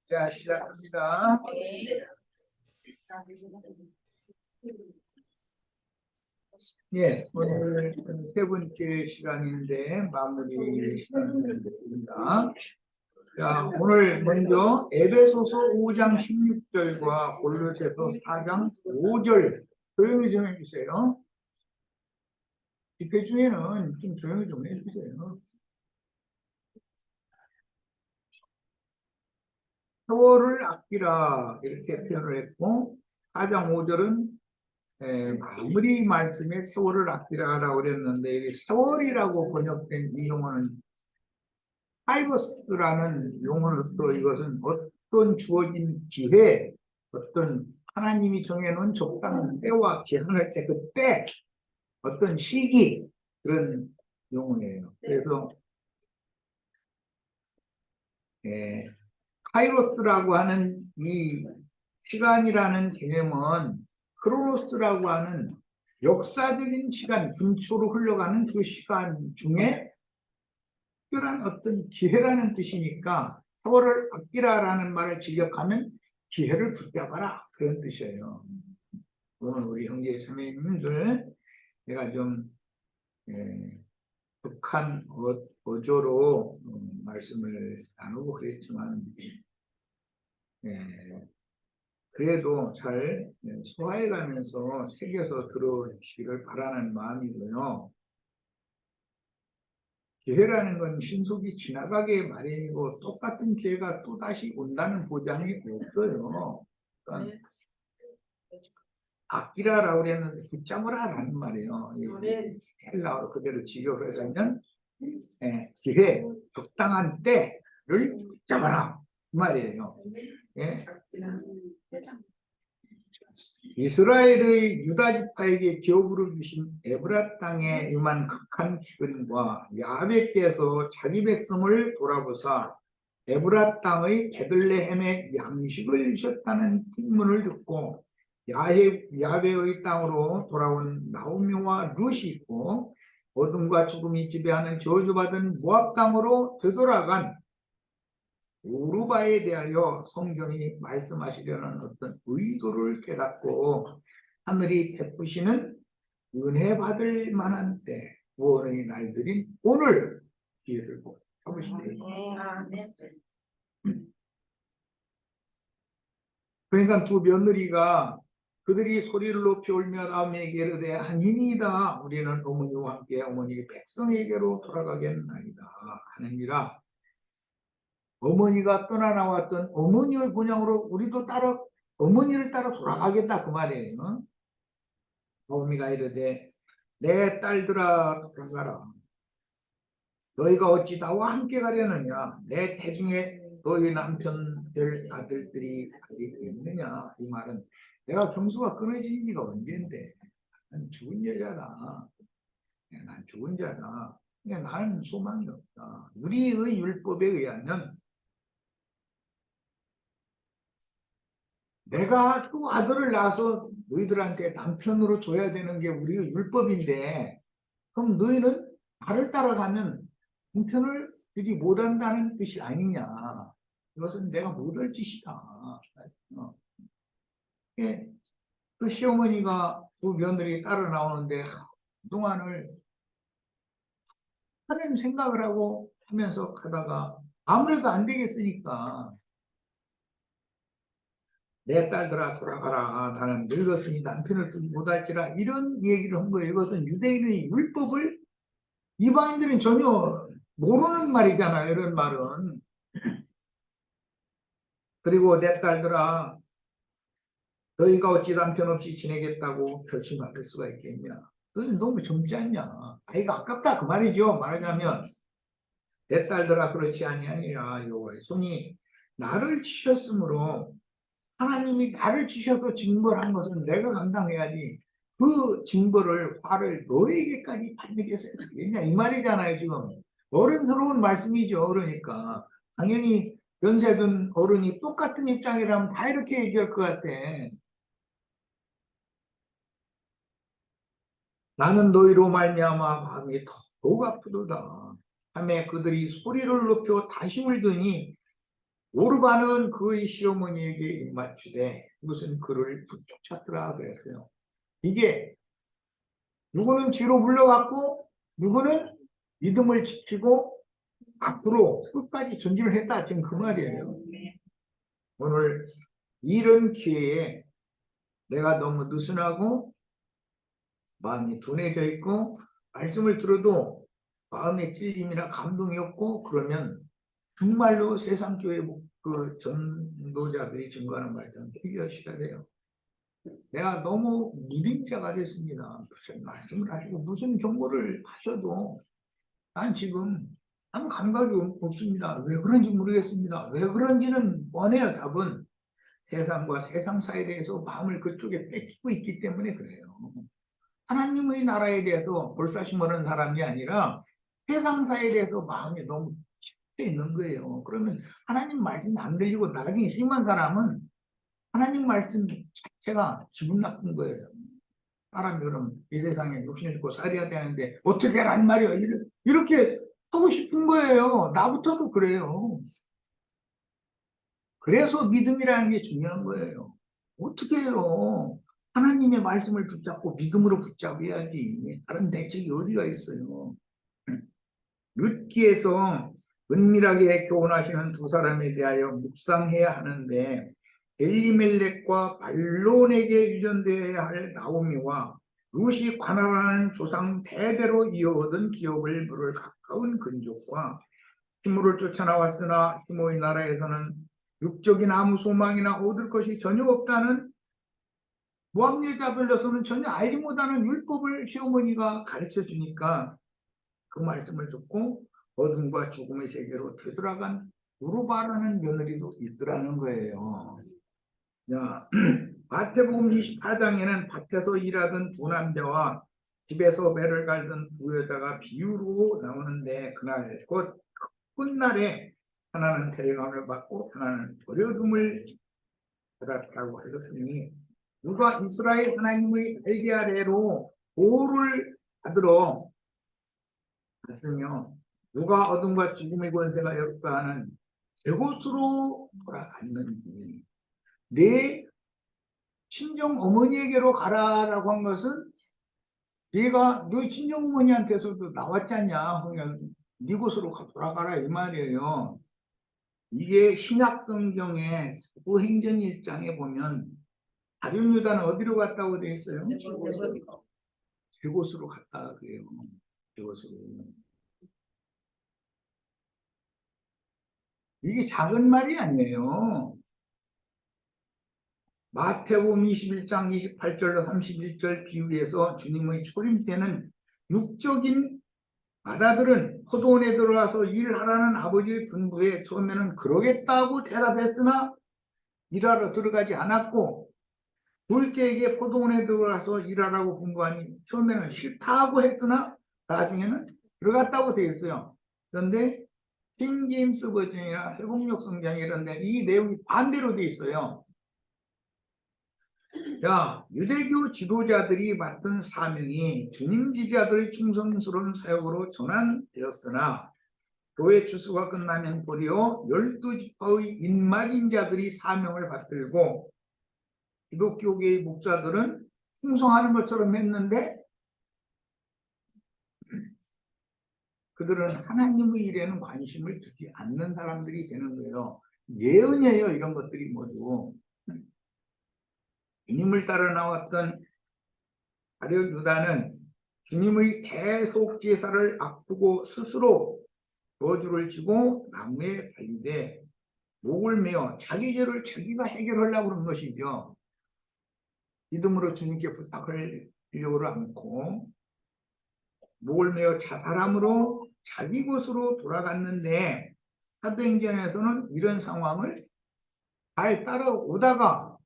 자, 시작합니다. 예, 오늘 세 번째 시간인데 마무리 시간입니다. 자, 오늘 먼저 에베소서 5장 16절과 골로새서 4장 5절 조용히 좀 해주세요. 집회 중에는 좀 조용히 좀 해주세요. 세월을 아끼라 이렇게 표현을 했고 4장 5절은 마무리 말씀에 세월을 아끼라라고 그랬는데 세월이라고 번역된 이 용어는 카이로스라는 용어로서 이것은 어떤 주어진 기회, 어떤 하나님이 정해놓은 적당한 때와 기한할 때 그때 어떤 시기 그런 용어예요. 그래서 카이로스라고 하는 이 시간이라는 개념은 크로노스라고 하는 역사적인 시간, 분초로 흘러가는 그 시간 중에 특별한 어떤 기회라는 뜻이니까 세월을 아끼라라는 말을 직역하면 기회를 붙잡아라 그런 뜻이에요. 오늘 우리 형제 자매님들 내가 좀 북한 어조로 말씀을 나누고 그랬지만 그래도 잘 소화해가면서 새겨서 들어주시기를 바라는 마음이고요. 기회라는 건 신속히 지나가게 마련이고 똑같은 기회가 또다시 온다는 보장이 없어요. 그러니까 아끼라라고 그랬는데 붙잡으라라는 말이에요. 헬라어로 그대로 직역을 하자면 기회, 적당한 때를 붙잡아라 그 말이에요. 예. 이스라엘의 유다 지파에게 기업으로 주신 에브라 땅에 임한 극한 기근과 야훼께서 자기 백성을 돌아보사 에브라 땅의 베들레헴에 양식을 주셨다는 풍문을 듣고 야훼의 땅으로 돌아온 나오미와 룻이 있고 어둠과 죽음이 지배하는 저주받은 모압 땅으로 되돌아간 오르바에 대하여 성경이 말씀하시려는 어떤 의도를 깨닫고 하늘이 베푸시는 은혜 받을 만한 때 구원의 날들인 오늘 기회를 잡으시되 그러니까 두 며느리가 그들이 소리를 높이 울며 아버지에게 이르되 하니이다 우리는 어머니와 함께 어머니 백성에게로 돌아가겠나이다 하느니라. 어머니가 떠나 나왔던 어머니의 본향으로 우리도 따라 어머니를 따라 돌아가겠다 그 말이에요. 어머니가 이르되 내 딸들아 돌아가라. 너희가 어찌 나와 함께 가려느냐. 내 태중에 너희 남편 될 아들들이 있느냐. 이 말은 내가 경수가 끊어진 지가 언제인데 난 죽은 여자다. 난 죽은 자다. 나는 소망이 없다. 우리의 율법에 의하면 내가 또 아들을 낳아서 너희들한테 남편으로 줘야 되는 게 우리의 율법인데 그럼 너희는 나를 따라가면 남편을 주지 못한다는 뜻이 아니냐. 이것은 내가 못할 짓이다. 그 시어머니가 두 며느리 따라 나오는데 그동안을 하는 생각을 하고 하면서 가다가 아무래도 안 되겠으니까 내 딸들아 돌아가라. 나는 늙었으니 남편을 두지 못할지라 이런 얘기를 한 거예요. 이것은 유대인의 율법을 이방인들은 전혀 모르는 말이잖아요. 이런 말은. 그리고 내 딸들아 너희가 어찌 남편 없이 지내겠다고 결심할 수가 있겠냐. 너희는 너무 젊지 않냐. 아이가 아깝다 그 말이죠. 말하자면 내 딸들아 그렇지 아니하니라 여호와의 손이 나를 치셨으므로 하나님이 나를 치셔서 징벌한 것은 내가 감당해야지 그 징벌을 화를 너에게까지 받게 해서 되겠냐 이 말이잖아요. 지금 어른스러운 말씀이죠. 그러니까 당연히 연세든 어른이 똑같은 입장이라면 다 이렇게 얘기할 것 같아. 나는 너희로 말미암아 마음이 더욱 아프도다 하며 그들이 소리를 높여 다시 울더니 오르반은 그의 시어머니에게 입맞추되 무슨 그를 부쩍 찾더라 그랬어요. 이게 누구는 뒤로 물러갔고 누구는 믿음을 지키고 앞으로 끝까지 전진을 했다. 지금 그 말이에요. 오늘 이런 기회에 내가 너무 느슨하고 마음이 둔해져 있고 말씀을 들어도 마음의 찔림이나 감동이 없고 그러면 정말로 세상교회 그 전도자들이 증거하는 말처럼 해결하셔야 돼요. 내가 너무 무딘자가 됐습니다. 무슨 말씀을 하시고 무슨 경고를 하셔도 난 지금 아무 감각이 없습니다. 왜 그런지 모르겠습니다. 왜 그런지는 원해요. 답은 세상과 세상사에 대해서 마음을 그쪽에 뺏기고 있기 때문에 그래요. 하나님의 나라에 대해서 볼사심하는 사람이 아니라 세상사에 대해서 마음이 너무 집중해 있는 거예요. 그러면 하나님 말씀이 안 들리고 나중에 심한 사람은 하나님 말씀 자체가 기분 나쁜 거예요. 사람이 그럼 이 세상에 욕심 있고 살아야 되는데 어떻게 하란 말이야. 이렇게 하고 싶은 거예요. 나부터도 그래요. 그래서 믿음이라는 게 중요한 거예요. 어떻게 해요? 하나님의 말씀을 붙잡고 믿음으로 붙잡아야지. 다른 대책이 어디가 있어요? 룻기에서 은밀하게 교훈하시는 두 사람에 대하여 묵상해야 하는데 엘리멜렉과 발론에게 유전되어야 할 나오미와 룻이 관할하는 조상 대대로 이어오던 기업을 물을 가까운 근족과 시므를 쫓아나왔으나 시므의 나라에서는 육적인 아무 소망이나 얻을 것이 전혀 없다는 모압 여자들로서는 전혀 알지 못하는 율법을 시어머니가 가르쳐 주니까 그 말씀을 듣고 어둠과 죽음의 세계로 되돌아간 우르바라는 며느리도 있더라는 거예요. 자, 마태복음 28장에는 밭에서 일하던 두 남자와 집에서 매를 갈던 두 여자가 비유로 나오는데 그날 곧 끝날에 하나는 데려감을 받고 하나는 버려둠을 받았다고 하셨으니 누가 이스라엘 하나님의 날개 아래로 보호를 받으러 갔으며 누가 어둠과 죽음의 권세가 역사하는 그곳으로 돌아갔는지 내 친정 어머니에게로 가라라고 한 것은 네가 너희 친정 어머니한테서도 나왔잖냐 그냥 네 곳으로 돌아가라 이 말이에요. 이게 신약 성경의 사도행전 1장에 보면 다른 유다는 어디로 갔다고 되어 있어요? 그곳으로 갔다 그래요. 그곳으로. 이게 작은 말이 아니에요. 마태복음 21장 28절로 31절 비유에서 주님의 초림 때는 육적인 바다들은 포도원에 들어와서 일하라는 아버지의 분부에 처음에는 그러겠다고 대답했으나 일하러 들어가지 않았고 둘째에게 포도원에 들어와서 일하라고 분부하니 처음에는 싫다고 했으나 나중에는 들어갔다고 되어 있어요. 그런데 킹 제임스 버전이나 회복력 성경 이런데 이 내용이 반대로 되어 있어요. 자, 유대교 지도자들이 맡은 사명이 주님 지지자들의 충성스러운 사역으로 전환되었으나 교회 추수가 끝나면 도리어 12지파의 인말인 자들이 사명을 받들고 기독교계의 목사들은 충성하는 것처럼 했는데 그들은 하나님의 일에는 관심을 두지 않는 사람들이 되는 거예요. 예언이에요. 이런 것들이 모두. 주님을 따라 나왔던 가룟 유다는 주님의 대속 제사를 앞두고 스스로 저주를 지고 나무에 달리되 목을 메어 자기 죄를 자기가 해결하려고 그런 것이죠. 믿음으로 주님께 부탁하려고 않고 목을 메어 자살함으로 자기 곳으로 돌아갔는데 사도행전에서는 이런 상황을 잘 따라오다가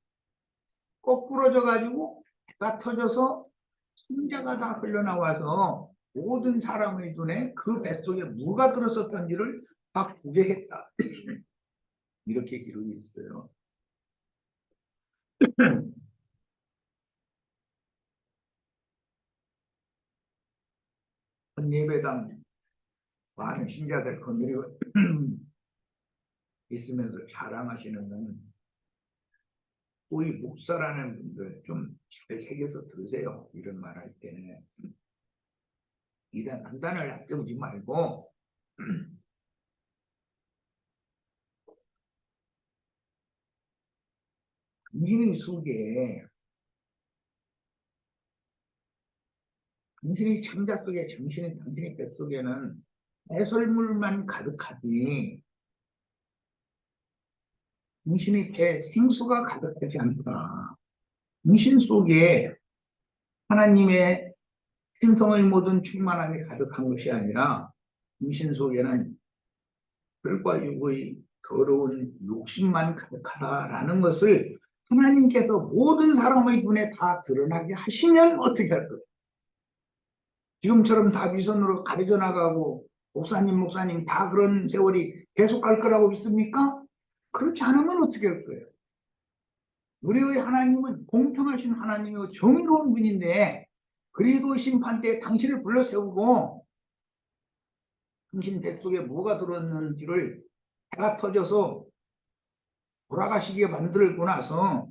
거꾸러져 가지고 배가 터져서 침자가 다 흘러나와서 모든 사람의 눈에 그 뱃속에 무가 들었었던지를 다 보게 했다. 이렇게 기록이 있어요. 한 예배당 많은 신자들 건드리고 있으면서 자랑하시는 우리 목사라는 분들 좀 잘 새겨서 들으세요. 이런 말 할 때. 이단 한단을 아껴보지 말고 당신의 속에 당신의 창자 속에 당신의 뱃속에는 해설물만 가득하지 당신의 배 생수가 가득하지 않다. 당신 속에 하나님의 신성의 모든 충만함이 가득한 것이 아니라 당신 속에는 혈과 육의 더러운 욕심만 가득하다라는 것을 하나님께서 모든 사람의 눈에 다 드러나게 하시면 어떻게 할 거예요? 지금처럼 다 위선으로 가려져 나가고 목사님 다 그런 세월이 계속 갈 거라고 믿습니까? 그렇지 않으면 어떻게 할 거예요? 우리의 하나님은 공평하신 하나님이고 정의로운 분인데 그리도 심판 때 당신을 불러 세우고 당신 뱃속에 뭐가 들었는지를 해가 터져서 돌아가시게 만들고 나서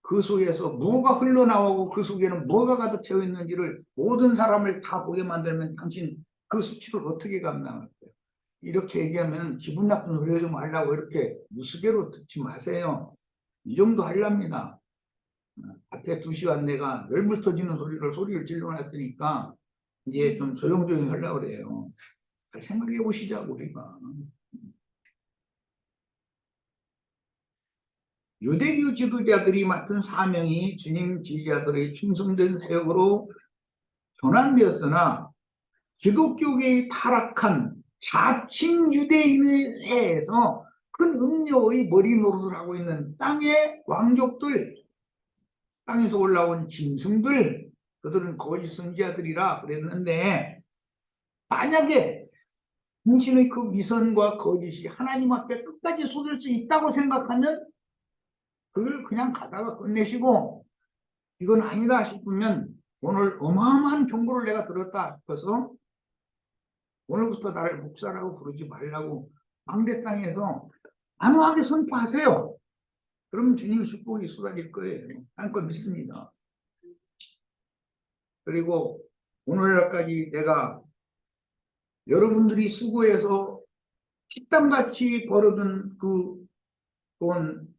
그 속에서 뭐가 흘러나오고 그 속에는 뭐가 가득 채워 있는지를 모든 사람을 다 보게 만들면 당신 그 수치를 어떻게 감당할 거예요? 이렇게 얘기하면 기분 나쁜 소리 좀 하려고 이렇게 무스개로 듣지 마세요. 이 정도 하렵니다. 앞에 2시간 내가 열불 터지는 소리를 질러놨으니까 이제 좀 조용조용히 하려고 그래요. 잘 생각해 보시자고 우리가. 유대교 지도자들이 맡은 사명이 주님 지지자들의 충성된 사역으로 전환되었으나 기독교계의 타락한 자칭 유대인의 해에서 큰 음료의 머리 노릇을 하고 있는 땅의 왕족들, 땅에서 올라온 짐승들, 그들은 거짓 선지자들이라 그랬는데 만약에 당신의 그 미선과 거짓이 하나님 앞에 끝까지 쏟을 수 있다고 생각하면 그걸 그냥 가다가 끝내시고 이건 아니다 싶으면 오늘 어마어마한 경고를 내가 들었다 싶어서 오늘부터 나를 목사라고 부르지 말라고 망대 땅에서 단호하게 선포하세요. 그러면 주님의 축복이 쏟아질 거예요. 난 그걸 믿습니다. 그리고 오늘날까지 내가 여러분들이 수고해서 피땀같이 벌어둔 그 돈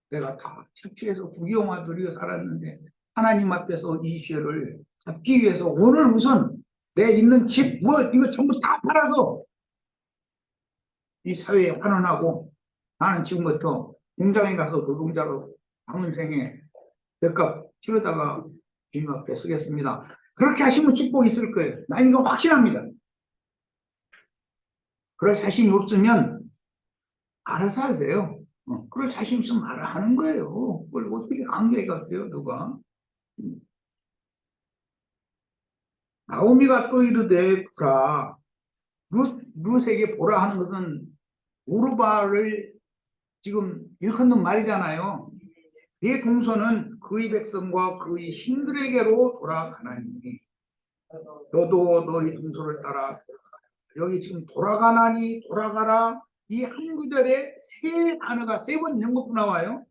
내가 다 착취해서 국영화 누리고 살았는데 하나님 앞에서 이 죄를 갚기 위해서 오늘 우선 내 있는 집, 이거 전부 다 팔아서 이 사회에 환원하고 나는 지금부터 공장에 가서 노동자로 남은 생에 뱃값 치르다가 주님 앞에 쓰겠습니다. 그렇게 하시면 축복이 있을 거예요. 나 이거 확신합니다. 그럴 자신이 없으면 알아서 하세요. 그럴 자신 있으면 말하는 거예요. 그걸 어떻게 강요해 갔어요, 누가? 나오미가 또 이르되 보라, 룻에게 보라 하는 것은 오르바를 지금 일컫는 말이잖아요. 네 동서는 그의 백성과 그의 신들에게로 돌아가나니 너도 너희 동서를 따라 여기 지금 돌아가나니 돌아가라 이 한 구절에 세 단어가 3번 연거푸 나와요.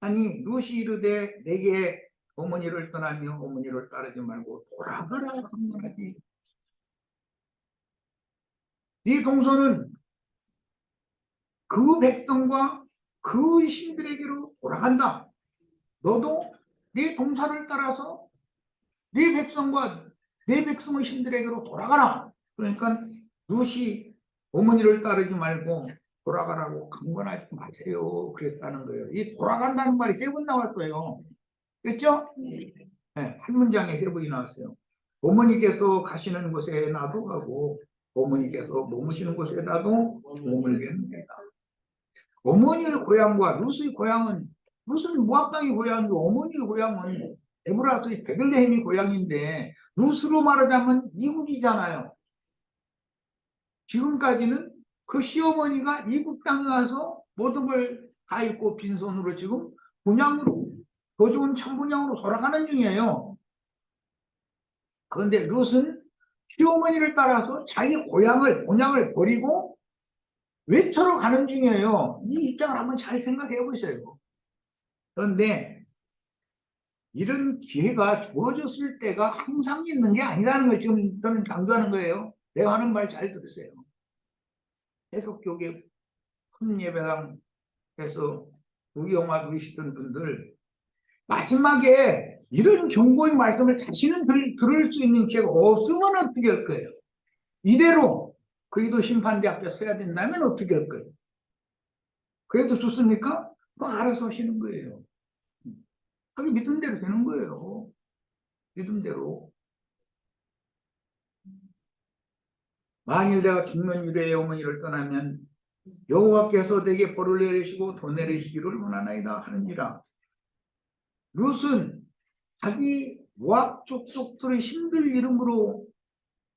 아니 룻이 이르되 내게 어머니를 떠나며 어머니를 따르지 말고 돌아가라 한번하지. 네 동서는 그 백성과 그 신들에게로 돌아간다. 너도 네 동서를 따라서 네 백성과 네 백성의 신들에게로 돌아가라. 그러니까 룻이 어머니를 따르지 말고 돌아가라고 강권하지 마세요. 그랬다는 거예요. 이 돌아간다는 말이 3번 나왔어요. 그렇죠? 네, 한 문장에 3번이 나왔어요. 어머니께서 가시는 곳에 나도 가고 어머니께서 머무시는 곳에 나도 머물겠습니다. 어머니의 고향과 룻의 고향은 룻은 모압 땅의 고향이고 어머니의 고향은 에브라스의 베들레헴이 고향인데 룻으로 말하자면 이국이잖아요. 지금까지는 그 시어머니가 이국 땅에 가서 모든 걸 다 잃고 빈손으로 지금 분양으로 더 좋은 천분양으로 돌아가는 중이에요. 그런데 룻은 시어머니를 따라서 자기 고향을 본향을 버리고 외쳐로 가는 중이에요. 이 입장을 한번 잘 생각해 보세요. 그런데 이런 기회가 주어졌을 때가 항상 있는 게 아니라는 걸 지금 저는 강조하는 거예요. 내가 하는 말 잘 들으세요. 해석교계 큰 예배당에서 구경하고 계시던 분들, 마지막에 이런 경고의 말씀을 다시는 들을 수 있는 기회가 없으면 어떻게 할 거예요? 이대로 그리도 심판대 앞에 서야 된다면 어떻게 할 거예요? 그래도 좋습니까? 뭐 알아서 하시는 거예요. 자기 믿은 대로 되는 거예요. 믿은 대로. 만일 내가 죽는 유래의 어머니를 떠나면 여호와께서 내게 벌을 내리시고 더 내리시기를 원하나이다 하느니라. 룻은 자기 모압 족속들의 힘들 이름으로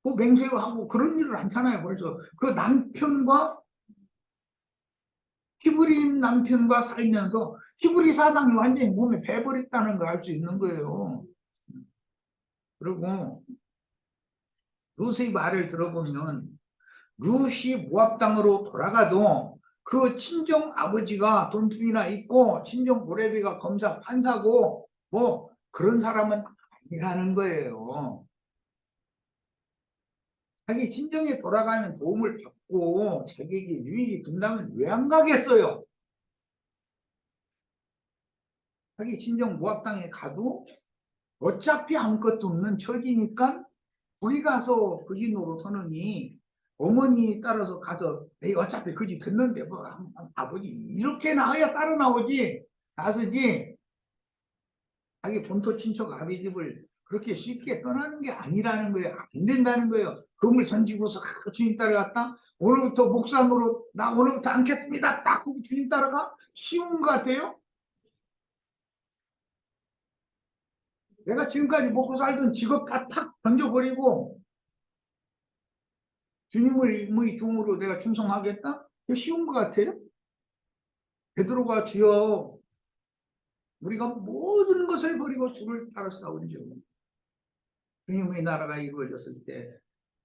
뭐 맹세하고 그런 일을 않잖아요. 벌써 그 남편과 히브리인 남편과 살면서 히브리 사상이 완전히 몸에 배버렸다는 걸 알 수 있는 거예요. 그리고 룻의 말을 들어보면 룻이 모압 땅으로 돌아가도 그 친정 아버지가 돈투이나 있고 친정 고레비가 검사 판사고 뭐 그런 사람은 아니라는 거예요. 자기 친정에 돌아가면 도움을 받고 자기에게 유익이 된다면 왜 안 가겠어요? 자기 친정 모압 땅에 가도 어차피 아무것도 없는 처지니까 거기 가서 그지 노릇하느니 어머니 따라서 가서 에이 어차피 그지 듣는데 뭐 아버지 이렇게 나와야 따로 나오지 나서지 자기 본토 친척 아비 집을 그렇게 쉽게 떠나는 게 아니라는 거예요. 안 된다는 거예요. 금을 던지고서 주님 따라갔다. 오늘부터 목사 노릇 나 오늘부터 않겠습니다. 딱 그거 주님 따라가 쉬운 것 같아요. 내가 지금까지 먹고 살던 직업 다 탁 던져버리고 주님을 의 종으로 내가 충성하겠다? 쉬운 것 같아요? 베드로가 주여 우리가 모든 것을 버리고 주를 따라 싸우죠. 주님의 나라가 이루어졌을 때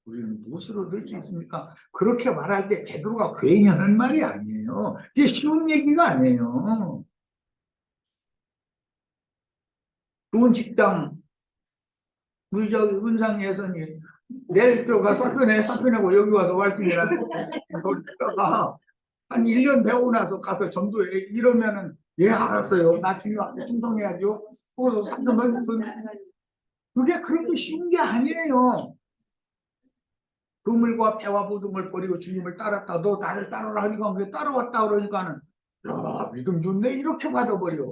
우리는 무엇으로 늘 수 있습니까? 그렇게 말할 때 베드로가 괜히 하는 말이 아니에요. 이게 쉬운 얘기가 아니에요. 좋은 직장 우리 저기 은상 예선이 내일 또가 사표내고 여기 와서 말씀이라는 거가 한 1년 배우고 나서 가서 전도해 이러면은 예 알았어요. 나 주님 앞에 충성해야죠. 거기서 3년 걸렸던 그게 그렇게 쉬운 게 아니에요. 그물과 배와 부둥을 버리고 주님을 따랐다. 너 나를 따르라 하니까 왜 따라왔다 그러니까는 야 믿음 좋네 이렇게 받아버려.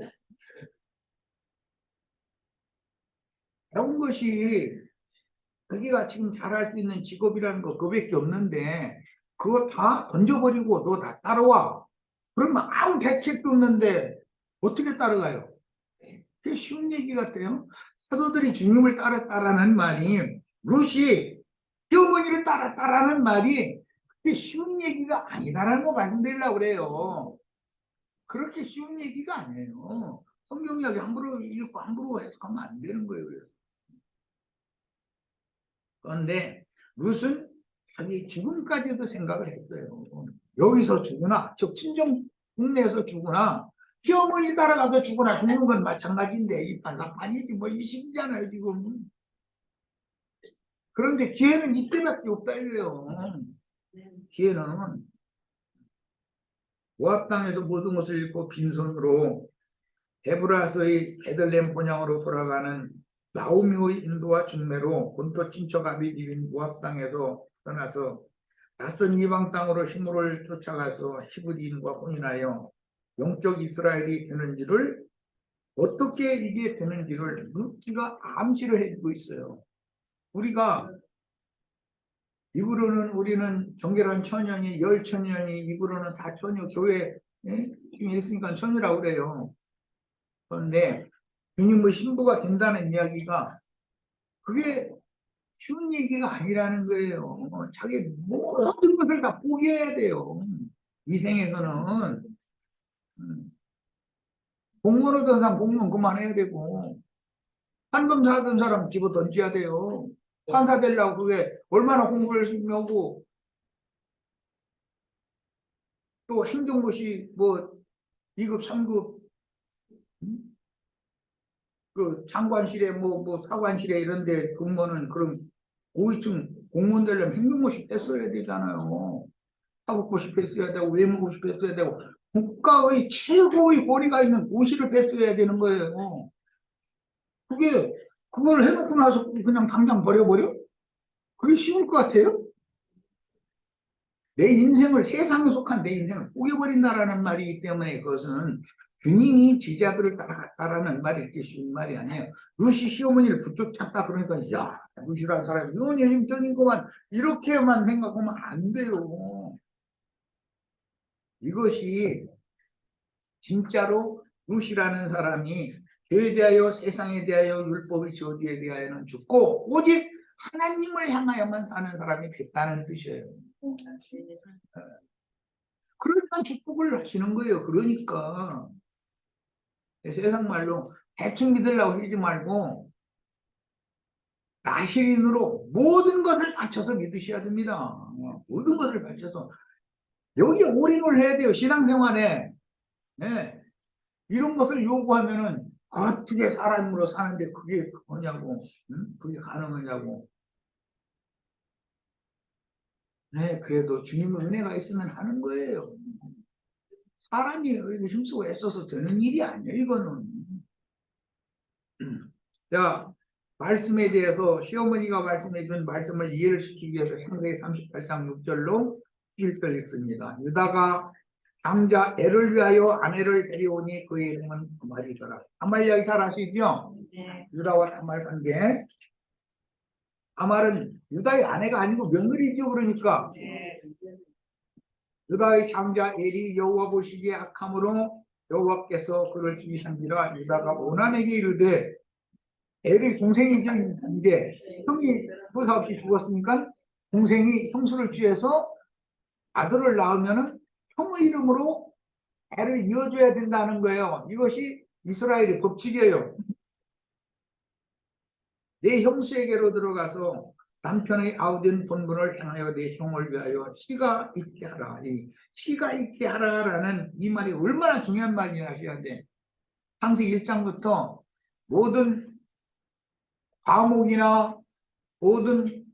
배운 것이 자기가 지금 잘할 수 있는 직업이라는 거 그거밖에 없는데 그거 다 던져버리고 너 다 따라와. 그러면 아무 대책도 없는데 어떻게 따라가요? 그게 쉬운 얘기 같아요. 사도들이 주님을 따랐다라는 말이 룻이 시어머니를 따랐다라는 말이 그게 쉬운 얘기가 아니다라는 거 말씀드리려고 그래요. 그렇게 쉬운 얘기가 아니에요. 성경 이야기 함부로 읽고 함부로 해석하면 안 되는 거예요. 그런데 룻은 자기 죽음까지도 생각을 했어요. 여기서 죽으나, 즉 친정 국내에서 죽으나, 시어머니 따라가서 죽으나 죽는 건 마찬가지인데 이 반사판이지 뭐 이 식이잖아요 지금. 그런데 기회는 이때밖에 없다 이거예요. 기회는 모압 땅에서 모든 것을 잃고 빈손으로 데브라서의 베들레헴 본향으로 돌아가는 나오미의 인도와 중매로 본토 친척 아비집인 모압 땅에서 떠나서 낯선 이방 땅으로 힘으로 쫓아가서 히브리인과 혼인하여 영적 이스라엘이 되는지를 어떻게 이게 되는지를 룻기가 암시를 해주고 있어요. 우리가 입으로는 우리는 정결한 처녀니 열처녀니 입으로는 다 처녀 교회 중에 있으니까 처녀라고 그래요. 그런데 주님의 신부가 된다는 이야기가 그게 쉬운 얘기가 아니라는 거예요. 자기 모든 것을 다 포기해야 돼요. 이 생에서는 공무원 하던 사람 공무원 그만해야 되고 판검사 하던 사람 집어 던져야 돼요. 판사 되려고 그게 얼마나 공부를 열심히 하고 또 행정고시 뭐 2급, 3급 그 장관실에 뭐 사관실에 이런 데 근무하는 그런 고위층 공무원 되려면 행정고시 뺐어야 되잖아요. 사법고시 뺐어야 되고 외무고시 뺐어야 되고 국가의 최고의 권위가 있는 고시를 뺐어야 되는 거예요. 그걸 해놓고 나서 그냥 당장 버려버려? 그게 쉬울 것 같아요? 내 인생을, 세상에 속한 내 인생을 포기해버린다라는 말이기 때문에 그것은 주님이 제자들을 따라갔다라는 말이 이렇게 쉬운 말이 아니에요. 루시 시어머니를 붙잡다 그러니까 야 루시라는 사람이 이런 예림전인구만 이렇게만 생각하면 안 돼요. 이것이 진짜로 루시라는 사람이 죄에 대하여 세상에 대하여 율법의 저주에 대하여는 죽고 오직 하나님을 향하여만 사는 사람이 됐다는 뜻이에요. 그러니까 축복을 하시는 거예요. 그러니까 세상 말로 대충 믿으려고 하지 말고 나시린으로 모든 것을 바쳐서 믿으셔야 됩니다. 모든 것을 바쳐서 여기에 올인을 해야 돼요. 신앙생활에. 네. 이런 것을 요구하면은 어떻게 사람으로 사는데 그게 뭐냐고, 그게 가능하냐고. 네, 그래도 주님의 은혜가 있으면 하는 거예요. 사람이 힘쓰고 애써서 되는 일이 아니에요, 이거는. 자, 말씀에 대해서 시어머니가 말씀해 준 말씀을 이해를 시키기 위해서 창세기 38장 6절로 11절 읽습니다. 유다가 장자 애를 위하여 아내를 데려오니 그의 이름은 다말이더라. 다말 이야기 잘 아시죠? 네. 유다와 다말 관계. 다말은 유다의 아내가 아니고 며느리죠. 그러니까 네. 유다의 장자 엘이 여호와 보시기에 악함으로 여호와께서 그를 죽이신지라. 유다가 오난에게 이르되 엘의 동생이죠. 이제 형이 보사 없이 죽었으니까 동생이 형수를 취해서 아들을 낳으면은 형의 이름으로 애를 이어줘야 된다는 거예요. 이것이 이스라엘의 법칙이에요. 내 형수에게로 들어가서 남편의 아우된 본분을 행하여 내 형을 위하여 씨가 있게 하라. 이 씨가 있게 하라라는 이 말이 얼마나 중요한 말이냐 하셔야 돼. 창세기 1장부터 모든 과목이나 모든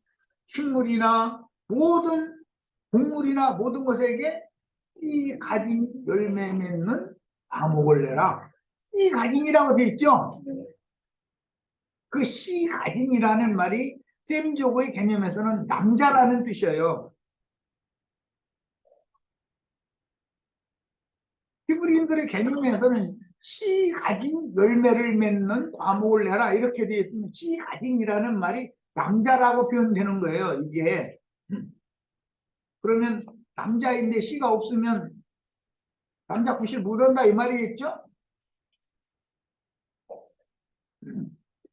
식물이나 모든 동물이나 모든 것에게 씨 가진 열매 맺는 과목을 내라. 씨 가진이라고 되어 있죠. 그 씨 가진이라는 말이 셈족의 개념에서는 남자라는 뜻이에요. 히브리인들의 개념에서는 씨 가진 열매를 맺는 과목을 내라 이렇게 되어 있으면 씨 가진이라는 말이 남자라고 표현되는 거예요. 이게 그러면 남자인데 씨가 없으면 남자 구실 못한다 이 말이겠죠?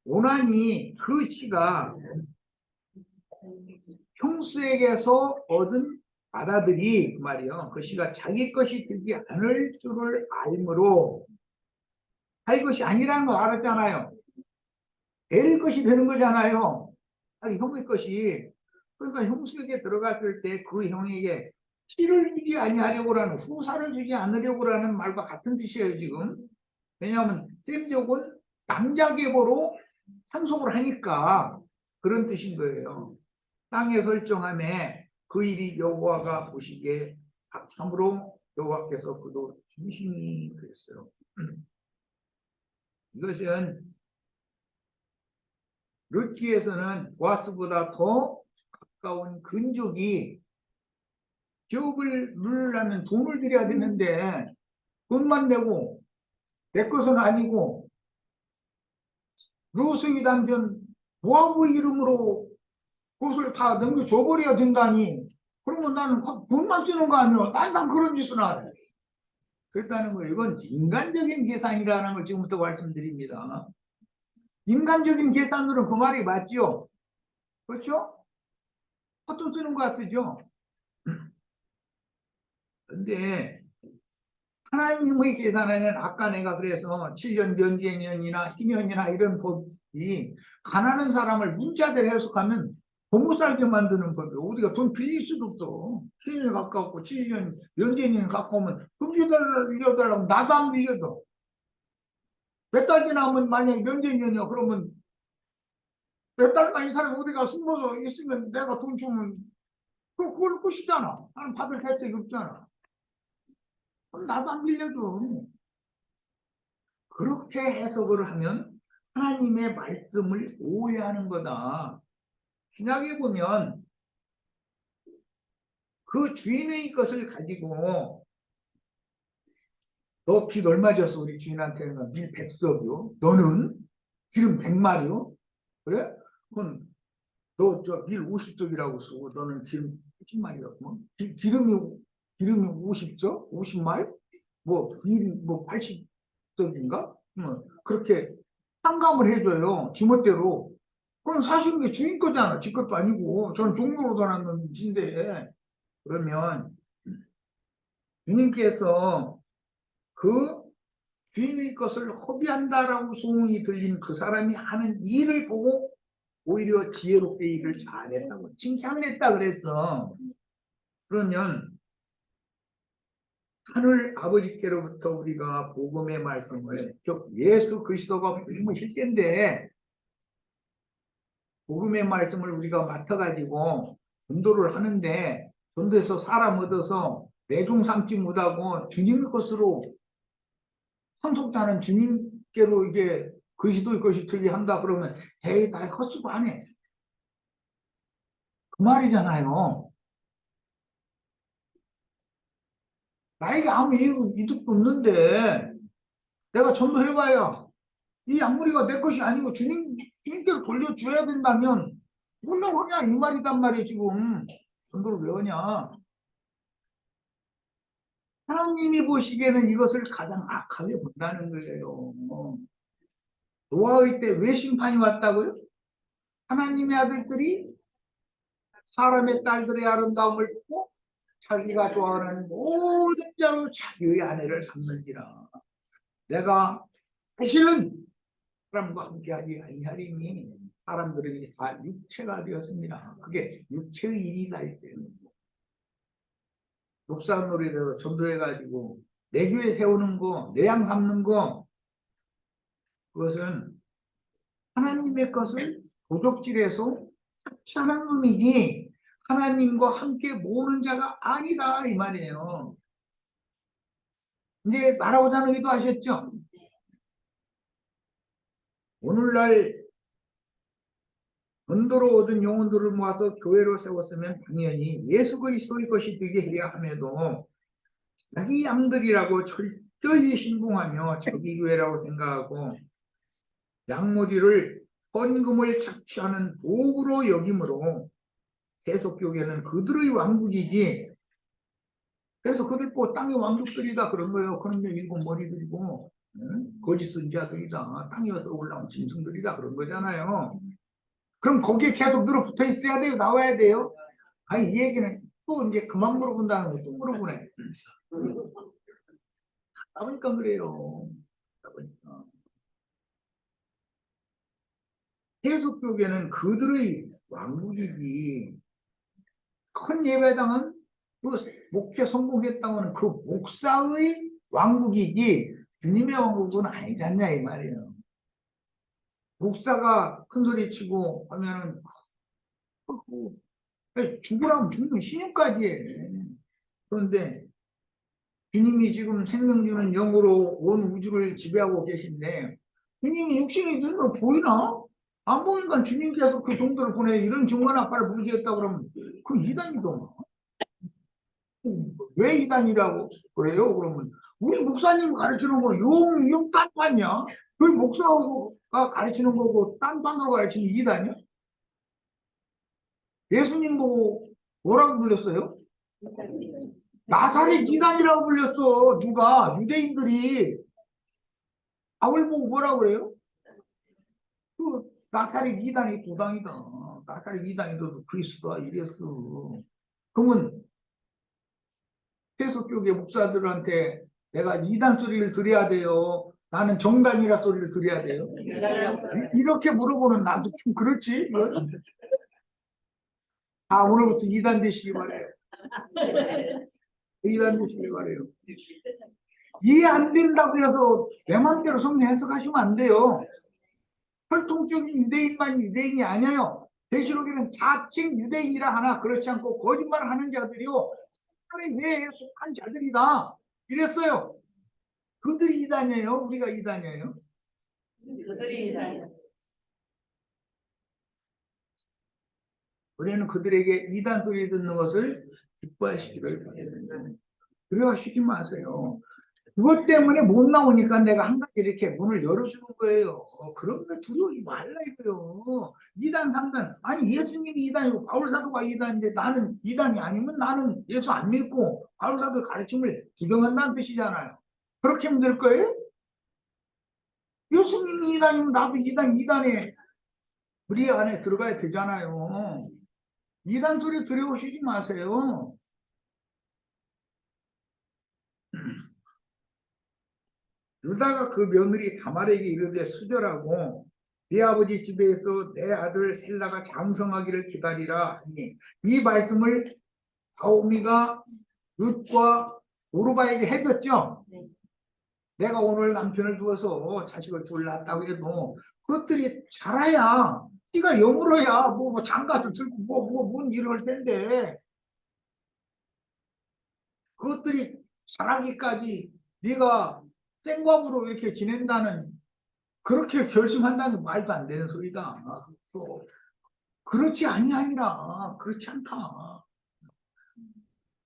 오난이 그 씨가 형수에게서 얻은 아다들이 그 말이요. 그 씨가 자기 것이 되지 않을 줄을 알므로 자기 것이 아니라는 거 알았잖아요. 엘 것이 되는 거잖아요. 아니, 형의 것이. 그러니까 형수에게 들어갔을 때 그 형에게 씨를 주지 아니하려고라는 후사를 주지 않으려고라는 말과 같은 뜻이에요 지금. 왜냐하면 셈족은 남자 계보로 상속을 하니까 그런 뜻인 거예요. 땅에 설정함에 그 일이 여호와가 보시기에 참으로 여호와께서 그도 중심이 그랬어요. 이것은 르키에서는 보아스보다 더 가까운 근족이 기업을 누르려면 돈을 들여야 되는데 돈만 내고 내 것은 아니고 루스의 남편 모아브 이름으로 그것을 다 넘겨줘버려야 된다니. 그러면 나는 돈만 주는 거 아니야. 난 그런 짓을 안 해. 그렇다는 거예요. 이건 인간적인 계산이라는 걸 지금부터 말씀드립니다. 인간적인 계산으로 그 말이 맞죠? 그렇죠? 헛돈 쓰는 것 같죠? 근데 하나님의 계산에는 아까 내가 그래서 7년 변제년이나 희년이나 이런 법이 가난한 사람을 문자대로 해석하면 못 살게 만드는 법이 어디가 돈 빌릴 수도 없어. 7년 가까웠고 7년 연재년 가까우면 돈 빌려달라고 나도 안 빌려줘. 몇 달 지나면 만약에 연재년이야 그러면 몇 달만 이 사람이 어디가 숨어서 있으면 내가 돈 주면 그걸 끝이잖아. 나는 받을 혜택이 없잖아. 그럼 나도 안 빌려줘. 그렇게 해석을 하면 하나님의 말씀을 오해하는 거다. 신약에 보면 그 주인의 것을 가지고 너 빚 얼마 졌어? 우리 주인한테는 밀 100석이요. 너는 기름 100마리요. 그래? 그건 너 저 밀 50석이라고 쓰고 너는 기름 10마리라고. 기름이 50석? 50마리? 뭐 밀이 뭐 80석인가? 그렇게 상감을 해줘요. 지멋대로. 그럼 사실은 게 주인 거잖아. 지 것도 아니고. 저는 종로로 다녔는 진데. 그러면 주님께서 그 주인의 것을 허비한다라고 소문이 들린 그 사람이 하는 일을 보고 오히려 지혜롭게 일을 잘했다고 칭찬했다 그랬어. 그러면 하늘 아버지께로부터 우리가 복음의 말씀을 즉 예수 그리스도가 복음이실 텐데 복음의 말씀을 우리가 맡아가지고 전도를 하는데 전도해서 사람 얻어서 내종 삼지 못하고 주님의 것으로 상속자는 주님께로 이게 그리스도의 것이 틀리한다 그러면 에이 나 헛수고 안 해. 그 말이잖아요. 나에게 아무 이득도 없는데 내가 전도해봐야 이 약물이가 내 것이 아니고 주님께로 돌려줘야 된다면 물론 하냐 이 말이단 말이에요. 지금 전도를 왜 하냐. 하나님이 보시기에는 이것을 가장 악하게 본다는 거예요. 노아의 때 왜 심판이 왔다고요? 하나님의 아들들이 사람의 딸들의 아름다움을 보고 자기가 좋아하는 모든 자로 자기의 아내를 삼는지라. 내가 사실은 사람과 함께하지 아니하리니 사람들이 다 육체가 되었습니다. 그게 육체의 일이다 때문에 독사한 놀이대로 전도해가지고 내 교회 세우는 거, 내 양 삼는 거 그것은 하나님의 것을 도적질해서 착취하는 놈이지 하나님과 함께 모으는 자가 아니다 이 말이에요. 이제 말하고자 하는 의도 아셨죠? 오늘날 전도로 얻은 영혼들을 모아서 교회로 세웠으면 당연히 예수 그리스도의 것이 되게 해야 함에도 자기 양들이라고 철저히 신봉하며 자기 교회라고 생각하고 양머리를 헌금을 착취하는 도구로 여김으로 세속교계는 그들의 왕국이지 그래서 그들 뭐 땅의 왕족들이다 그런 거예요. 그런데 일곱 머리들이고 거짓 선지자들이다. 땅에서 올라온 짐승들이다 그런 거잖아요. 그럼 거기에 계속 늘어붙어 있어야 돼요? 나와야 돼요? 아니 이 얘기는 또 이제 그만 물어본다는 거 또 물어보네. 하다 보니까 그래요. 하다 보니까. 세속교계는 그들의 왕국이지 큰 예배당은 그 목회 성공했다고 하는 그 목사의 왕국이지 주님의 왕국은 아니지 않냐 이 말이에요. 목사가 큰 소리 치고 하면은 죽으라면 죽는 신용까지 해. 그런데 주님이 지금 생명 주는 영으로 온 우주를 지배하고 계신데 주님이 육신의 눈으로 보이나? 안 보니까 주님께서 그 동도를 보내 이런 중간 아빠를 부르시겠다 그러면 그 이단이더만. 왜 이단이라고 그래요? 그러면 우리 목사님 가르치는 거 용 딴판이야. 그 목사가 가르치는 거고 딴판으로 가르치는 이단이야? 예수님 보고 뭐라고 불렸어요? 나사렛 이단이라고 불렸어. 누가? 유대인들이 바울 보고 뭐라고 그래요? 그 나사렛 이단이 도당이다. 나사렛 이단이도 그리스도가 이랬어. 그러면 세속교계 목사들한테 내가 이단 소리를 드려야 돼요. 나는 정단이라 소리를 드려야 돼요. 이렇게 물어보는 나도 좀 그렇지. 오늘부터 2단 되시기 바래요. 2단 되시기 바래요. 이해 안 된다고 해서 내 마음대로 성경 해석하시면 안 돼요. 혈통적인 유대인만 유대인이 아니에요. 계시록에는 자칭 유대인이라 하나 그렇지 않고 거짓말하는 자들이요 하나님의 회에 속한 자들이다 이랬어요. 그들이 이단이에요? 우리가 이단이에요? 그들이 이단이에요. 우리는 그들에게 이단 소리 듣는 것을 기뻐하시기를 바랍니다. 두려워하시지 마세요. 그것 때문에 못 나오니까 내가 한 가지 이렇게 문을 열어주는 거예요. 그런 걸 두려워하지 말라 이거요. 2단, 3단. 아니 예수님이 2단이고 바울사도가 2단인데 나는 2단이 아니면 나는 예수 안 믿고 바울사도의 가르침을 부정한다는 뜻이잖아요. 그렇게 하면 될 거예요? 예수님이 2단이면 나도 2단에 우리 안에 들어가야 되잖아요. 2단 소리 두려우시지 마세요. 유다가 그 며느리 다말에게 이르되 수절하고 네 아버지 집에서 내 아들 셀라가 장성하기를 기다리라 하니 이 말씀을 나오미가 룻과 오르바에게 해줬죠. 네. 내가 오늘 남편을 두어서 자식을 둘 낳았다고 해도 그것들이 자라야 네가 여물어야 뭐 장가도 들고 뭔 일을 할 텐데 그것들이 자라기까지 네가 생광으로 이렇게 지낸다는 그렇게 결심한다는 말도 안 되는 소리다. 또 그렇지 아니하니라. 그렇지 않다.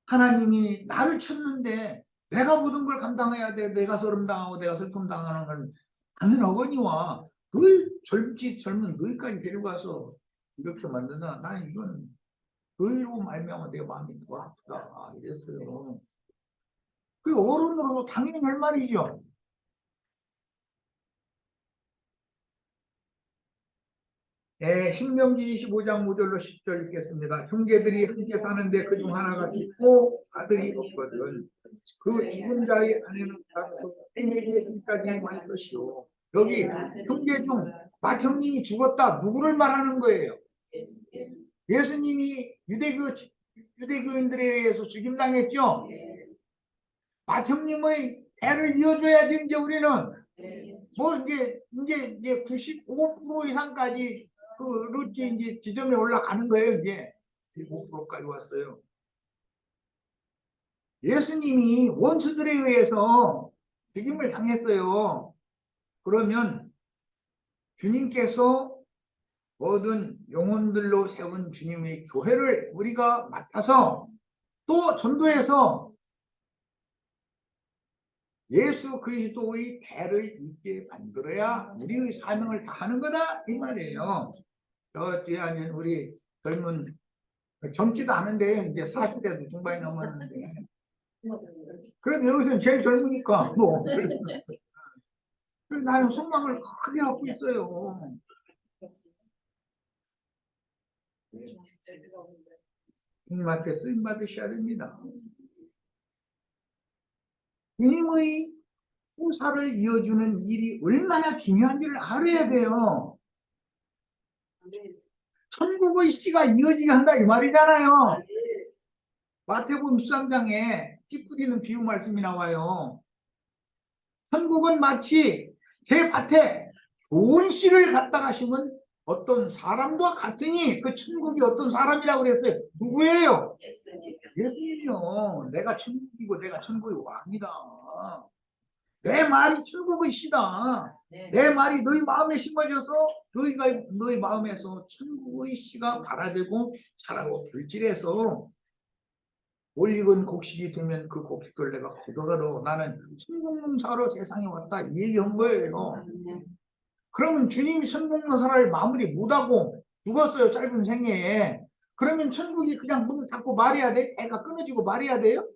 하나님이 나를 쳤는데 내가 모든 걸 감당해야 돼. 내가 소름당하고 내가 슬픔당하는 건 하는 어머니와 너희 젊은 너희까지 데리고 와서 이렇게 만드나 나는 이건 너희로 말미암아 내 마음이 더 아프다 이랬어요. 그 어른으로 당연히 할 말이죠. 신명기 25장 5절로 10절 읽겠습니다. 형제들이 함께 사는데 그중 하나가 죽고 아들이 없거든. 그 죽은 자의 아내는 가서 생애의 힘까지 말 것이요. 여기 형제 중 맏형님이 죽었다. 누구를 말하는 거예요? 예수님이 유대교인들에 의해서 죽임당했죠. 맏형님의 대를 이어줘야지 이제 우리는 뭐 이제 95% 이상까지 그 루트 이제 지점에 올라가는 거예요. 이제 5%까지 왔어요. 예수님이 원수들에 의해서 죽임을 당했어요. 그러면 주님께서 모든 영혼들로 세운 주님의 교회를 우리가 맡아서 또 전도해서 예수 그리스도의 대를 있게 만들어야 우리의 사명을 다하는 거다 이 말이에요. 저 뒤에 앉은 우리 젊지도 않은데 이제 40대도 중반이 넘었는데 그럼 여기서는 제일 젊으니까 뭐 그래서 나는 소망을 크게 갖고 있어요. 주님 앞에 쓰임 받으셔야 됩니다. 주님의 후사를 이어주는 일이 얼마나 중요한지를 알아야 돼요. 천국의 씨가 이어지게 한다 이 말이잖아요. 마태복음 13장에 씨 뿌리는 비유 말씀이 나와요. 천국은 마치 제 밭에 좋은 씨를 갖다가 심은 어떤 사람과 같으니 그 천국이 어떤 사람이라고 그랬어요. 누구예요? 예수님이요. 내가 천국이고 내가 천국의 왕이다. 내 말이 천국의 씨다. 내 말이 너희 마음에 심어져서 너희 마음에서 천국의 씨가 발화되고 자라고 결실해서 올익은 곡식이 되면 그 곡식을 내가 거둬가로 나는 천국 농사로 세상에 왔다 이 얘기한 거예요. 그러면 주님이 천국 농사를 마무리 못하고 죽었어요. 짧은 생애에. 그러면 천국이 그냥 문을 닫고 말해야 돼? 애가 끊어지고 말해야 돼요?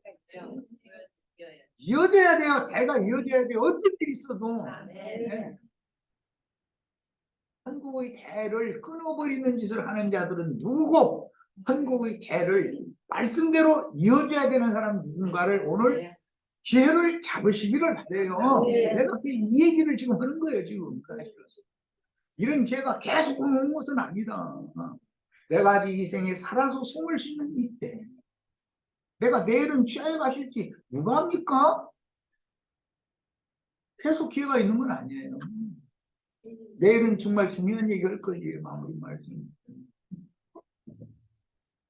이어져야 돼요. 대가 이어져야 돼요. 어떤 일이 있어도. 네. 천국의 대를 끊어버리는 짓을 하는 자들은 누구고 천국의 대를 말씀대로 이어져야 되는 사람 누군가를 오늘 기회를 잡으시기를 바래요. 내가 이 얘기를 지금 하는 거예요. 지금 이런 기회가 계속 오는 것은 아니다. 내가 아직 이 생에 살아서 숨을 쉬는 이때 내가 내일은 취하에 가실지 누가 합니까? 계속 기회가 있는 건 아니에요. 내일은 정말 중요한 얘기할 거예요. 마무리 말씀.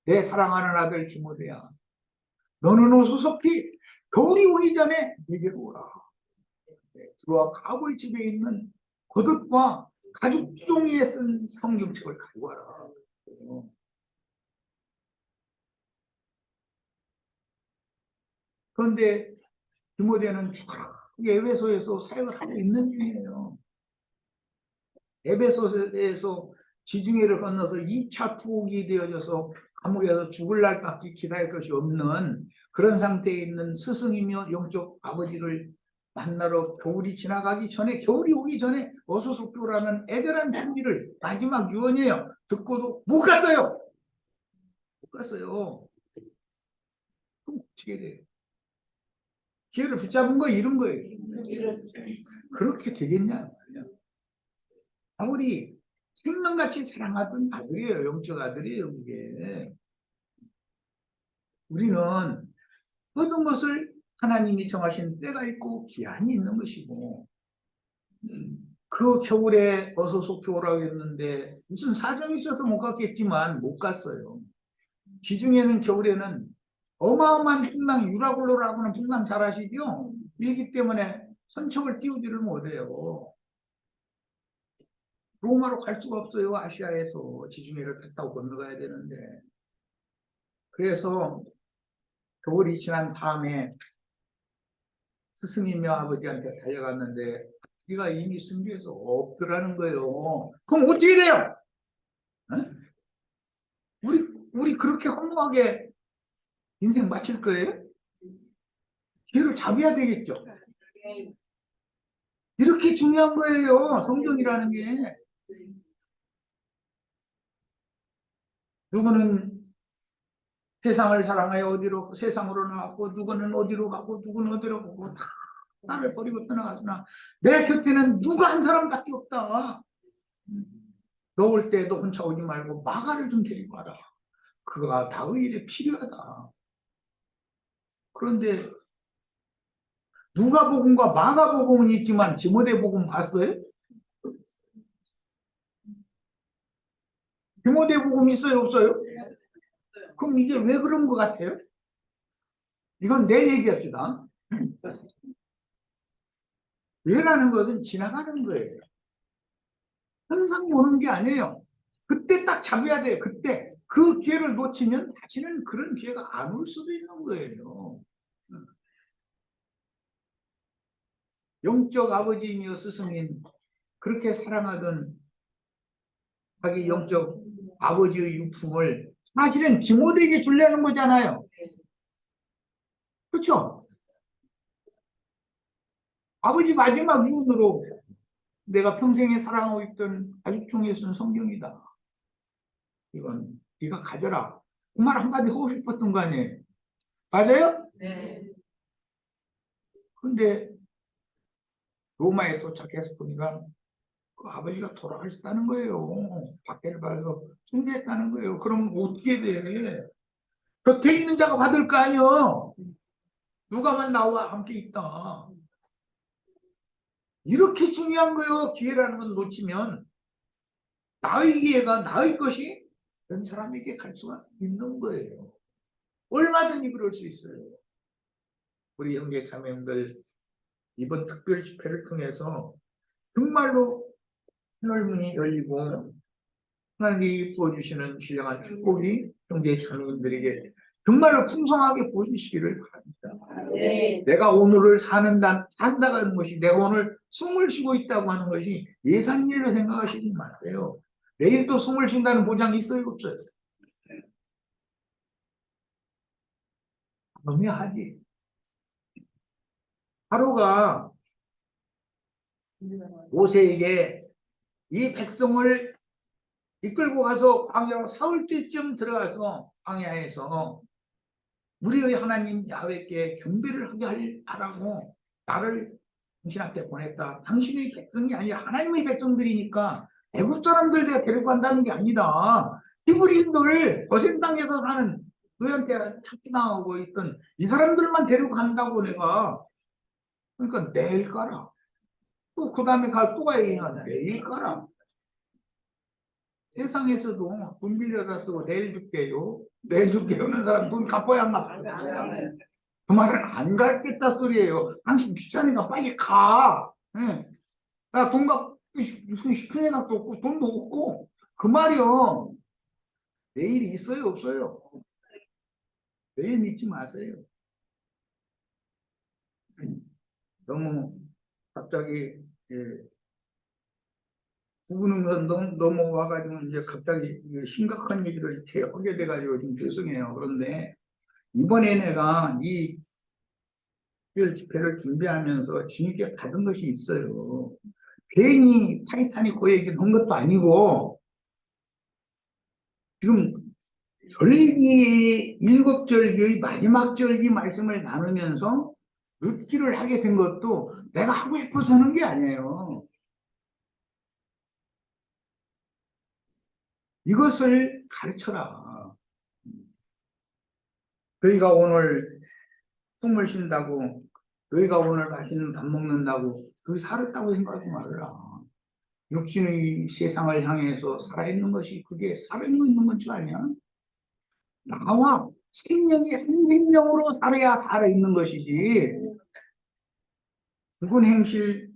내 사랑하는 아들 디모데야, 너는 어서 속히 겨울이 오기 전에 내게로 오라. 들어와 가고의 집에 있는 겉옷과 가죽 종이에 쓴 성경책을 가지고 와라. 그런데 디모데는 에베소에서 사역을 하고 있는 중이에요. 에베소에서 지중해를 건너서 2차 투옥이 되어져서 감옥에서 죽을 날밖에 기다릴 것이 없는 그런 상태에 있는 스승이며 영적 아버지를 만나러 겨울이 지나가기 전에, 겨울이 오기 전에 어서 속도라는 애절한 편지를 마지막 유언이에요. 듣고도 못 갔어요. 못 갔어요. 그럼 어떻게 돼요? 기회를 붙잡은 거 이런 거예요. 그렇게 되겠냐? 아무리 생명같이 사랑하던 아들이에요. 영적 아들이에요. 이게. 우리는 모든 것을 하나님이 정하신 때가 있고 기한이 있는 것이고, 그 겨울에 어서 속히 오라고 했는데 무슨 사정이 있어서 못 갔겠지만 못 갔어요. 지중해는 겨울에는 어마어마한 풍랑, 유라굴로라고 하는 풍랑 잘 아시죠? 이기 때문에 선척을 띄우지를 못해요. 로마로 갈 수가 없어요. 아시아에서 지중해를 배 타고 건너가야 되는데. 그래서 겨울이 지난 다음에 스승이며 아버지한테 달려갔는데 우리가 이미 순교해서 없더라는 거예요. 그럼 어떻게 돼요? 어? 우리 그렇게 허무하게 인생 마칠 거예요? 기회를 잡아야 되겠죠. 이렇게 중요한 거예요. 성경이라는 게. 누구는 세상을 사랑하여 어디로 세상으로 나왔고, 누구는 어디로 가고, 누구는 어디로 가고, 다 나를 버리고 떠나갔으나 내 곁에는 누가 한 사람밖에 없다. 너 올 때 너 혼자 오지 말고 마가를 좀 데리고 와라. 그가 나의 일에 필요하다. 그런데 누가복음과 마가복음은 있지만 디모데복음 봤어요? 디모데복음 있어요, 없어요? 그럼 이게 왜 그런 것 같아요? 이건 내일 얘기합시다. 왜라는 것은 지나가는 거예요. 항상 오는 게 아니에요. 그때 딱 잡아야 돼요. 그때 그 기회를 놓치면 다시는 그런 기회가 안 올 수도 있는 거예요. 영적 아버지이며 스승인 그렇게 사랑하던 자기 영적 아버지의 유품을 사실은 디모데에게 주려는 거잖아요. 그렇죠? 아버지 마지막 유언으로 내가 평생에 사랑하고 있던 가족 중에 쓴 성경이다. 이건 네가 가져라. 그 말 한마디 하고 싶었던 거 아니에요? 맞아요? 네. 근데 로마에 도착해서 보니까 그 아버지가 돌아가셨다는 거예요. 박해를 받아서 숭배했다는 거예요. 그럼 어떻게 돼? 곁에 있는 자가 받을 거 아니요. 누가만 나와 함께 있다. 이렇게 중요한 거예요. 기회라는 건 놓치면 나의 기회가 나의 것이 다른 사람에게 갈 수가 있는 거예요. 얼마든지 그럴 수 있어요. 우리 형제 자매님들 이번 특별 집회를 통해서 정말로 하늘문이 열리고 하나님이 부어주시는 신령한 축복이 형제 자매님들에게 정말로 풍성하게 보여주시기를 바랍니다. 네. 내가 오늘을 산다고 하는 것이, 내가 오늘 숨을 쉬고 있다고 하는 것이 예산일로 생각하시지 마세요. 내일 또 숨을 쉰다는 보장이 있어요, 없어요? 너무하지. 바로가 모세에게 이 백성을 이끌고 가서 광야로 사흘 때쯤 들어가서 광야에서 우리의 하나님 야훼께 경배를 하게 하라고 나를 당신한테 보냈다. 당신의 백성이 아니라 하나님의 백성들이니까 애국 사람들 내가 데리고 간다는 게 아니다. 히브리인들 고생 땅에서 사는 너희한테 착취당하고 있던 이 사람들만 데리고 간다고 내가. 그러니까 내일 가라. 또 그 다음에 또 가야 내일 가라. 세상에서도 돈 빌려다 쓰고 내일 줄게요. 내일 줄게요. 하는 사람 돈 갚아야 안 갚아요. 그 말은 안 갚겠다 소리예요. 당신 귀찮으니까 빨리 가. 예. 나돈 갚고 싶은 생각도 없고 돈도 없고. 그 말이요. 내일이 있어요 없어요? 내일 믿지 마세요. 너무 갑자기 부부는 건 넘어와가지고 이제 갑자기 심각한 얘기를 이렇게 하게 돼가지고 좀 죄송해요. 그런데 이번에 내가 이 특별 집회를 준비하면서 주님께 받은 것이 있어요. 괜히 타이타닉 그 얘기 한 것도 아니고 지금 절기 일곱 절기의 마지막 절기 말씀을 나누면서 묻기를 하게 된 것도 내가 하고 싶어서 하는 게 아니에요. 이것을 가르쳐라. 너희가 오늘 숨을 쉰다고, 너희가 오늘 맛있는 밥 먹는다고, 그게 살았다고 생각하지 말아라. 육신의 세상을 향해서 살아있는 것이 그게 살아있는 건 줄 아냐? 나와 생명이 한 생명으로 살아야 살아있는 것이지. 죽은 행실,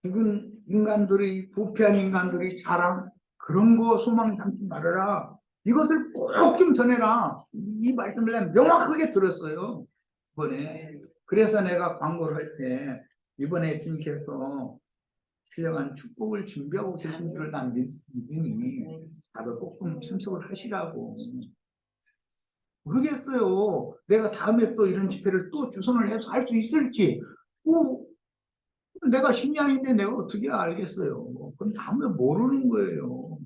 죽은 인간들의, 부패한 인간들의 자랑, 그런 거 소망 담지 말아라. 이것을 꼭 좀 전해라. 이 말씀을 내가 명확하게 들었어요. 이번에. 그래서 내가 광고를 할 때, 이번에 주님께서 신령한 축복을 준비하고 계신 줄을 난 믿으니, 다들 꼭 좀 참석을 하시라고. 모르겠어요. 내가 다음에 또 이런 집회를 또 주선을 해서 할 수 있을지. 내가 신이 아닌데 내가 어떻게 알겠어요. 그건 다음에 모르는 거예요.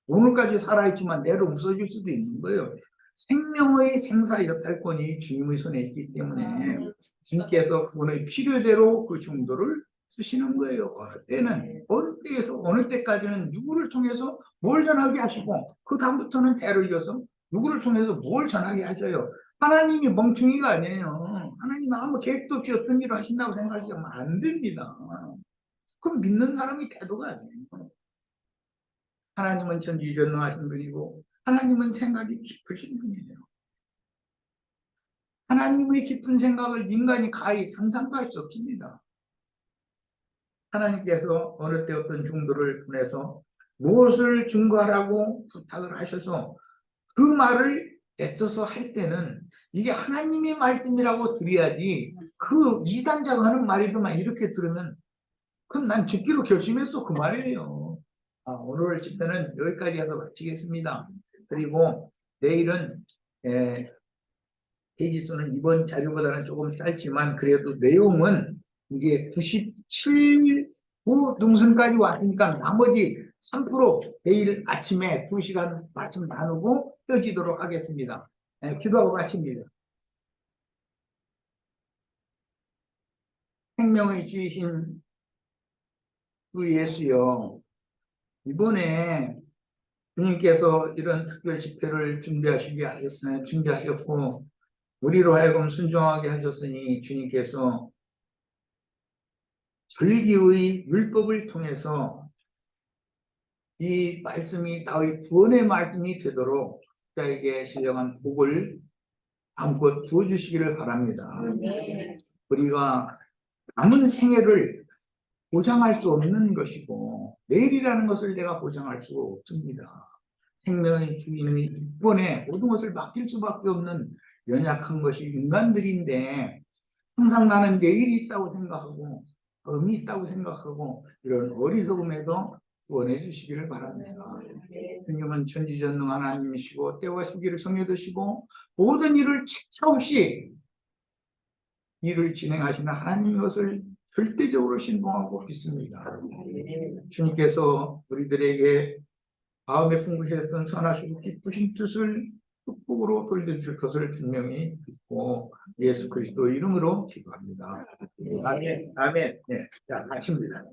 오늘까지 살아있지만 내일 없어질 수도 있는 거예요. 생명의 생사 역할권이 주님의 손에 있기 때문에 주님께서 그분의 필요대로 그 정도를 쓰시는 거예요. 어느 때는, 어느 때에서 어느 때까지는 누구를 통해서 뭘 전하게 하시고 그 다음부터는 때를 이어서 누구를 통해서 뭘 전하게 하셔요. 하나님이 멍충이가 아니에요. 하나님은 아무 계획도 없이 어떤 일을 하신다고 생각하면 안 됩니다. 그럼 믿는 사람이 태도가 아니에요. 하나님은 전지전능하신 분이고 하나님은 생각이 깊으신 분이에요. 하나님의 깊은 생각을 인간이 가히 상상도 할 수 없습니다. 하나님께서 어느 때 어떤 중도를 보내서 무엇을 증거하라고 부탁을 하셔서 그 말을 애써서 할 때는 이게 하나님의 말씀이라고 드려야지 그 이단자가 하는 말이더만 이렇게 들으면 그럼 난 죽기로 결심했어 그 말이에요. 오늘 집회는 여기까지 해서 마치겠습니다. 그리고 내일은 페이지수는 이번 자료보다는 조금 짧지만 그래도 내용은 이게 97부 능선까지 왔으니까 나머지 3% 내일 아침에 2시간 말씀 나누고 떠지도록 하겠습니다. 기도하고 마칩니다. 생명의 주이신 주 예수여, 이번에 주님께서 이런 특별 집회를 준비하셨고 우리로 하여금 순종하게 하셨으니 주님께서 절기의 율법을 통해서 이 말씀이 나의 구원의 말씀이 되도록 자에게 신령한 복을 마음껏 부어주시기를 바랍니다. 우리가 남은 생애를 보장할 수 없는 것이고 내일이라는 것을 내가 보장할 수 없습니다. 생명의 주인의 주권에 모든 것을 맡길 수밖에 없는 연약한 것이 인간들인데 항상 나는 내일이 있다고 생각하고 의미 있다고 생각하고 이런 어리석음에도 구원해 주시기를 바랍니다. 주님은 천지전능한 하나님이시고 때와 시기를 정해두시고 모든 일을 칙차 없이 일을 진행하시는 하나님의 것을 절대적으로 신봉하고 믿습니다. 주님께서 우리들에게 마음에 품으셨던 선하시고 기쁘신 뜻을 축복으로 돌려주실 것을 분명히 믿고 예수 그리스도 이름으로 기도합니다. 아멘. 아멘. 네, 자, 마칩니다.